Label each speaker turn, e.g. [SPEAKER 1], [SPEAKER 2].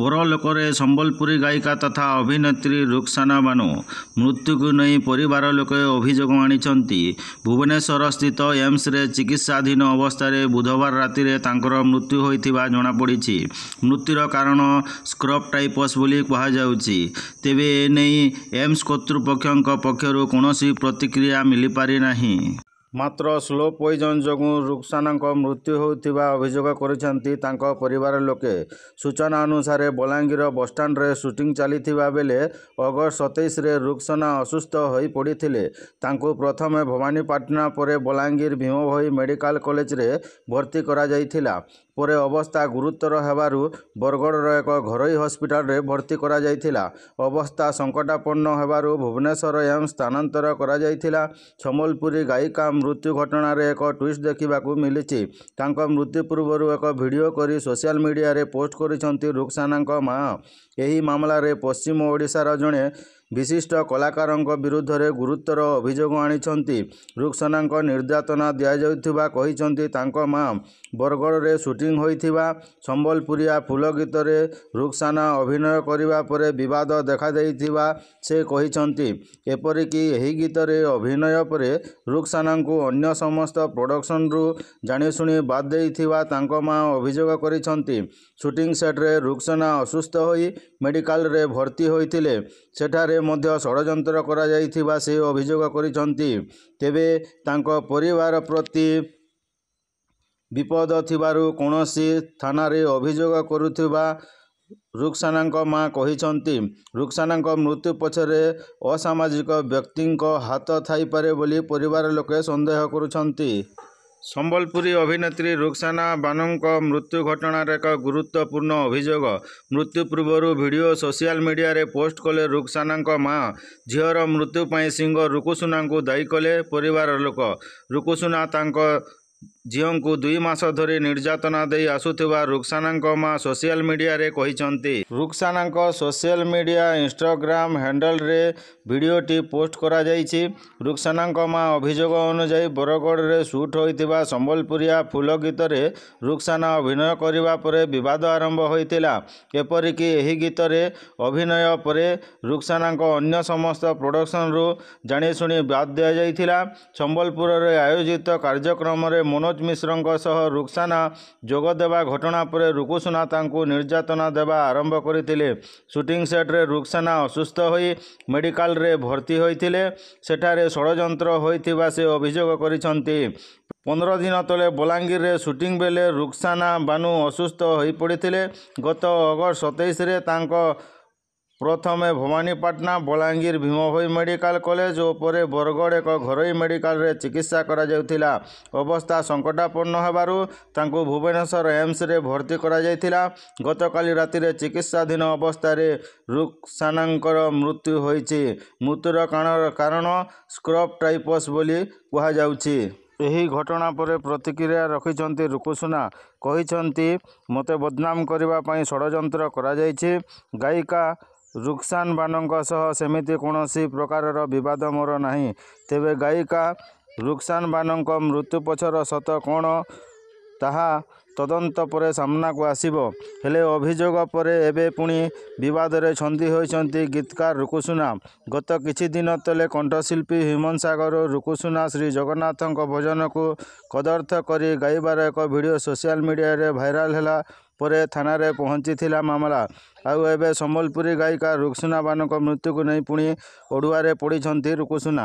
[SPEAKER 1] ପରଲୋକରେ ସମ୍ବଲପୁରୀ ଗାୟିକା ତଥା ଅଭିନେତ୍ରୀ ରୁକ୍ସାନା ବାନୋ ମୃତ୍ୟୁକୁ ନେଇ ପରିବାର ଲୋକେ ଅଭିଯୋଗ ଆଣିଛନ୍ତି। ଭୁବନେଶ୍ୱରସ୍ଥିତ ଏମ୍ସରେ ଚିକିତ୍ସାଧୀନ ଅବସ୍ଥାରେ ବୁଧବାର ରାତିରେ ତାଙ୍କର ମୃତ୍ୟୁ ହୋଇଥିବା ଜଣାପଡ଼ିଛି। ମୃତ୍ୟୁର କାରଣ ସ୍କ୍ରବ୍ ଟାଇଫସ୍ ବୋଲି କୁହାଯାଉଛି। ତେବେ ଏନେଇ ଏମ୍ସ କର୍ତ୍ତୃପକ୍ଷଙ୍କ ପକ୍ଷରୁ କୌଣସି ପ୍ରତିକ୍ରିୟା ମିଳିପାରିନାହିଁ। ମାତ୍ର ସ୍ଲୋ ପଏଜନ୍ ଯୋଗୁଁ ରୁକ୍ସାନାଙ୍କ ମୃତ୍ୟୁ ହୋଇଥିବା ଅଭିଯୋଗ କରିଛନ୍ତି ତାଙ୍କ ପରିବାର ଲୋକେ। ସୂଚନା ଅନୁସାରେ ବଲାଙ୍ଗୀର ବସ୍ଷ୍ଟାଣ୍ଡରେ ସୁଟିଂ ଚାଲିଥିବା ବେଳେ ଅଗଷ୍ଟ 27ରେ ରୁକ୍ସାନା ଅସୁସ୍ଥ ହୋଇପଡ଼ିଥିଲେ। ତାଙ୍କୁ ପ୍ରଥମେ ଭବାନୀପାଟଣା ପରେ ବଲାଙ୍ଗୀର ଭୀମଭୋଇ ମେଡିକାଲ କଲେଜରେ ଭର୍ତ୍ତି କରାଯାଇଥିଲା। ପରେ ଅବସ୍ଥା ଗୁରୁତର ହେବାରୁ ବରଗଡ଼ର ଏକ ଘରୋଇ ହସ୍ପିଟାଲରେ ଭର୍ତ୍ତି କରାଯାଇଥିଲା। ଅବସ୍ଥା ସଙ୍କଟାପନ୍ନ ହେବାରୁ ଭୁବନେଶ୍ୱର ଏମ୍ସ ସ୍ଥାନାନ୍ତର କରାଯାଇଥିଲା। ସମ୍ବଲପୁରୀ ଗାୟିକା ମୃତ୍ୟୁ ଘଟଣାରେ ଏକ ଟ୍ୱିଷ୍ଟ ଦେଖିବାକୁ ମିଳିଛି। ତାଙ୍କ ମୃତ୍ୟୁ ପୂର୍ବରୁ ଏକ ଭିଡ଼ିଓ କରି ସୋସିଆଲ ମିଡ଼ିଆରେ ପୋଷ୍ଟ କରିଛନ୍ତି ରୁକ୍ସାନାଙ୍କ ମାଆ। ଏହି ମାମଲାରେ ପଶ୍ଚିମ ଓଡ଼ିଶାର ଜଣେ ବିଶିଷ୍ଟ କଳାକାରଙ୍କ ବିରୁଦ୍ଧରେ ଗୁରୁତର ଅଭିଯୋଗ ଆଣିଛନ୍ତି। ରୁକ୍ସାନାଙ୍କ ନିର୍ଯାତନା ଦିଆଯାଉଥିବା କହିଛନ୍ତି ତାଙ୍କ ମାଆ। ବରଗଡ଼ରେ ସୁଟିଂ ହୋଇଥିବା ସମ୍ବଲପୁରିଆ ଫୁଲ ଗୀତରେ ରୁକ୍ସାନା ଅଭିନୟ କରିବା ପରେ ବିବାଦ ଦେଖାଦେଇଥିବା ସେ କହିଛନ୍ତି। ଏପରିକି ଏହି ଗୀତରେ ଅଭିନୟ ପରେ ରୁକ୍ସାନାଙ୍କୁ ଅନ୍ୟ ସମସ୍ତ ପ୍ରଡକ୍ସନରୁ ଜାଣିଶୁଣି ବାଦ୍ ଦେଇଥିବା ତାଙ୍କ ମାଆ ଅଭିଯୋଗ କରିଛନ୍ତି। ସୁଟିଂ ସେଟ୍ରେ ରୁକ୍ସାନା ଅସୁସ୍ଥ ହୋଇ ମେଡିକାଲରେ ଭର୍ତ୍ତି ହୋଇଥିଲେ। ସେଠାରେ ମଧ୍ୟ ଷଡ଼ଯନ୍ତ୍ର କରାଯାଇଥିବା ସେ ଅଭିଯୋଗ କରିଛନ୍ତି। ତେବେ ତାଙ୍କ ପରିବାର ପ୍ରତି ବିପଦ ଥିବାରୁ କୌଣସି ଥାନାରେ ଅଭିଯୋଗ କରୁଥିବା ରୁକ୍ସାନାଙ୍କ ମାଆ କହିଛନ୍ତି। ରୁକ୍ସାନାଙ୍କ ମୃତ୍ୟୁ ପଛରେ ଅସାମାଜିକ ବ୍ୟକ୍ତିଙ୍କ ହାତ ଥାଇପାରେ ବୋଲି ପରିବାର ଲୋକେ ସନ୍ଦେହ କରୁଛନ୍ତି। ସମ୍ବଲପୁରୀ ଅଭିନେତ୍ରୀ ରୁକ୍ସାନା ବାନୋଙ୍କ ମୃତ୍ୟୁ ଘଟଣାରେ ଏକ ଗୁରୁତ୍ୱପୂର୍ଣ୍ଣ ଅଭିଯୋଗ। ମୃତ୍ୟୁ ପୂର୍ବରୁ ଭିଡ଼ିଓ ସୋସିଆଲ ମିଡ଼ିଆରେ ପୋଷ୍ଟ କଲେ ରୁକ୍ସାନାଙ୍କ ମାଆ। ଝିଅର ମୃତ୍ୟୁ ପାଇଁ ସିଙ୍ଗର ରୁକୁସୁନାଙ୍କୁ ଦାୟୀ କଲେ ପରିବାର ଲୋକ। ରୁକୁସୁନା ତାଙ୍କ ଝିଅଙ୍କୁ 2 ମାସ ଧରି ନିର୍ଯାତନା ଦେଇ ଆସୁଥିବା ରୁକ୍ସାନାଙ୍କ ମାଆ ସୋସିଆଲ ମିଡ଼ିଆରେ କହିଛନ୍ତି। ରୁକ୍ସାନାଙ୍କ ସୋସିଆଲ ମିଡ଼ିଆ ଇନଷ୍ଟାଗ୍ରାମ ହ୍ୟାଣ୍ଡେଲରେ ଭିଡ଼ିଓଟି ପୋଷ୍ଟ କରାଯାଇଛି। ରୁକ୍ସାନାଙ୍କ ମାଆ ଅଭିଯୋଗ ଅନୁଯାୟୀ ବରଗଡ଼ରେ ସୁଟ୍ ହୋଇଥିବା ସମ୍ବଲପୁରିଆ ଫୁଲ ଗୀତରେ ରୁକ୍ସାନା ଅଭିନୟ କରିବା ପରେ ବିବାଦ ଆରମ୍ଭ ହୋଇଥିଲା। ଏପରିକି ଏହି ଗୀତରେ ଅଭିନୟ ପରେ ରୁକ୍ସାନାଙ୍କ ଅନ୍ୟ ସମସ୍ତ ପ୍ରଡକ୍ସନରୁ ଜାଣିଶୁଣି ବାଦ୍ ଦିଆଯାଇଥିଲା। ସମ୍ବଲପୁରରେ ଆୟୋଜିତ କାର୍ଯ୍ୟକ୍ରମରେ ମନୋଜ ମିଶ୍ରଙ୍କ ସହ ରୁକ୍ସାନା ଯୋଗଦେବା ଘଟଣା ପରେ ରୁକୁସୁନା ତାଙ୍କୁ ନିର୍ଯାତନା ଦେବା ଆରମ୍ଭ କରିଥିଲେ। ସୁଟିଂ ସେଟ୍ରେ ରୁକ୍ସାନା ଅସୁସ୍ଥ ହୋଇ ମେଡିକାଲରେ ଭର୍ତ୍ତି ହୋଇଥିଲେ। ସେଠାରେ ଷଡ଼ଯନ୍ତ୍ର ହୋଇଥିବା ସେ ଅଭିଯୋଗ କରିଛନ୍ତି। 15 ଦିନ ତଳେ ବଲାଙ୍ଗୀରରେ ସୁଟିଂ ବେଳେ ରୁକ୍ସାନା ବାନୋ ଅସୁସ୍ଥ ହୋଇପଡ଼ିଥିଲେ। ଗତ ଅଗଷ୍ଟ 27ରେ ତାଙ୍କ ପ୍ରଥମେ ଭବାନୀପାଟଣା, ବଲାଙ୍ଗୀର ଭୀମଭୋଇ ମେଡିକାଲ କଲେଜ ଓ ପରେ ବରଗଡ଼ ଏକ ଘରୋଇ ମେଡିକାଲରେ ଚିକିତ୍ସା କରାଯାଉଥିଲା। ଅବସ୍ଥା ସଙ୍କଟାପନ୍ନ ହେବାରୁ ତାଙ୍କୁ ଭୁବନେଶ୍ୱର ଏମ୍ସରେ ଭର୍ତ୍ତି କରାଯାଇଥିଲା। ଗତକାଲି ରାତିରେ ଚିକିତ୍ସାଧୀନ ଅବସ୍ଥାରେ ରୁକ୍ସାନାଙ୍କର ମୃତ୍ୟୁ ହୋଇଛି। ମୃତ୍ୟୁର କାରଣ ସ୍କ୍ରବ୍ ଟାଇଫସ୍ ବୋଲି କୁହାଯାଉଛି। ଏହି ଘଟଣା ପରେ ପ୍ରତିକ୍ରିୟା ରଖିଛନ୍ତି ରୁକୁସୁନା। କହିଛନ୍ତି, ମୋତେ ବଦନାମ କରିବା ପାଇଁ ଷଡ଼ଯନ୍ତ୍ର କରାଯାଇଛି। ଗାୟିକା ରୁକ୍ସାନା ବାନୋଙ୍କ ସହ ସେମିତି କୌଣସି ପ୍ରକାରର ବିବାଦ ମୋର ନାହିଁ। ତେବେ ଗାୟିକା ରୁକ୍ସାନା ବାନୋଙ୍କ ମୃତ୍ୟୁ ପଛର ସତ କ'ଣ ତାହା ତଦନ୍ତ ପରେ ସାମ୍ନାକୁ ଆସିବ। ହେଲେ ଅଭିଯୋଗ ପରେ ଏବେ ପୁଣି ବିବାଦରେ ଛନ୍ଦି ହୋଇଛନ୍ତି ଗୀତିକାର ରୁକୁସୁନା। ଗତ କିଛି ଦିନ ତଳେ କଣ୍ଠଶିଳ୍ପୀ ହ୍ୟୁମାନ ସାଗର ଓ ରୁକୁସୁନା ଶ୍ରୀ ଜଗନ୍ନାଥଙ୍କ ଭଜନକୁ କଦର୍ଥ କରି ଗାଇବାର ଏକ ଭିଡ଼ିଓ ସୋସିଆଲ ମିଡ଼ିଆରେ ଭାଇରାଲ ହେଲା ପରେ ଥାନାରେ ପହଞ୍ଚିଥିଲା ମାମଲା। ଆଉ ଏବେ ସମ୍ବଲପୁରୀ ଗାୟିକା ରୁକ୍ସାନା ବାନୋଙ୍କ ମୃତ୍ୟୁକୁ ନେଇ ପୁଣି ଅଡ଼ୁଆରେ ପଡ଼ିଛନ୍ତି ରୁକୁସୁନା।